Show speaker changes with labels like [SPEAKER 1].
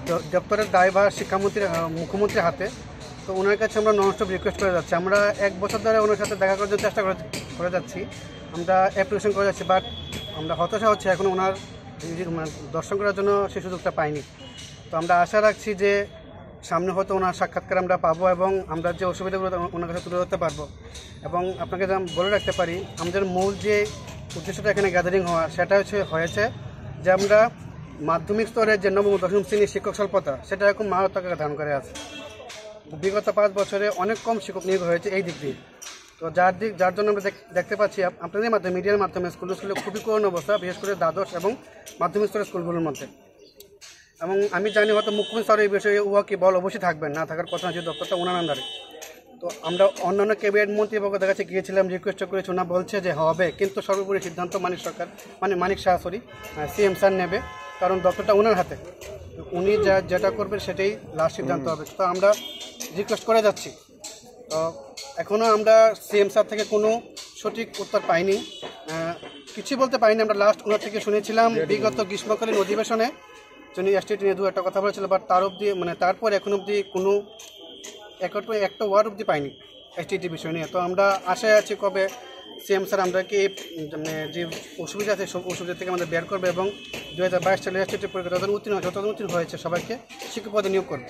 [SPEAKER 1] দপ্তরের দায়ভার শিক্ষামন্ত্রীর মুখ্যমন্ত্রীর হাতে। তো ওনার কাছে আমরা ননস্টপ রিকোয়েস্ট করে যাচ্ছি। আমরা 1 বছর ধরে ওনার সাথে দেখা করার জন্য চেষ্টা করে যাচ্ছি, আমরা অ্যাপ্লিকেশন করে যাচ্ছি, বাট আমরা হতাশা হচ্ছে এখনও ওনার দর্শন করার জন্য সেই সুযোগটা পাইনি। তো আমরা আশা রাখছি যে সামনে হয়তো ওনার সাক্ষাৎকার আমরা পাবো এবং আমরা যে অসুবিধাগুলো ওনার কাছে তুলে ধরতে পারবো। এবং আপনাকে বলে রাখতে পারি, আমাদের মূল যে উদ্দেশ্যটা এখানে গ্যাদারিং হওয়া, সেটা হয়েছে যে আমরা মাধ্যমিক স্তরের যে নবম দশম শ্রেণীর শিক্ষক স্বল্পতা, সেটা এখন মারাত্মক আকার ধারণ করে আছে। বিগত 5 বছরে অনেক কম শিক্ষক নিয়োগ হয়েছে এই দিক দিয়ে। তো যার জন্য আমরা দেখতে পাচ্ছি আপনাদের মাধ্যমে, মিডিয়ার মাধ্যমে স্কুলে খুবই করুণ অবস্থা, বিশেষ করে দ্বাদশ এবং মাধ্যমিক স্তরের স্কুলগুলোর মধ্যে। এবং আমি জানি হয়তো মুখ্যমন্ত্রী স্যার এই বিষয়ে কি বল অবশ্যই থাকবেন, না থাকার কথা, যে দপ্তরটা ওনার আন্ডারে। তো আমরা অন্যান্য ক্যাবিনেট মন্ত্রীর কাছে গিয়েছিলাম, রিকোয়েস্ট করেছি, ওনা বলছে যে হবে, কিন্তু সর্বোপরি সিদ্ধান্ত মানিক শাহ সিএম স্যার নেবে, কারণ দপ্তরটা ওনার হাতে। উনি যেটা করবেন সেটাই লাস্ট সিদ্ধান্ত হবে। তো আমরা রিকোয়েস্ট করে যাচ্ছি। তো এখনও আমরা সিএম স্যার থেকে কোনো সঠিক উত্তর পাইনি, কিছুই বলতে পারিনি। আমরা লাস্ট ওনার থেকে শুনেছিলাম বিগত গ্রীষ্মকালীন অধিবেশনে যিনি এসটিটি নিয়ে একটা কথা বলেছিল, বাট তারপর এখন অবধি কোনো একটা ওয়ার্ড অবধি পাইনি এসটিটি বিষয় নিয়ে। তো আমরা আশায় আছি কবে সিএম স্যার আমরাকে যে অসুবিধা আছে সব অসুবিধা থেকে আমাদের বের করবে এবং 2022 সালে এসটিটি পরীক্ষা যত উত্তীর্ণ হয়েছে সবাইকে শিক্ষক পদে নিয়োগ করবে।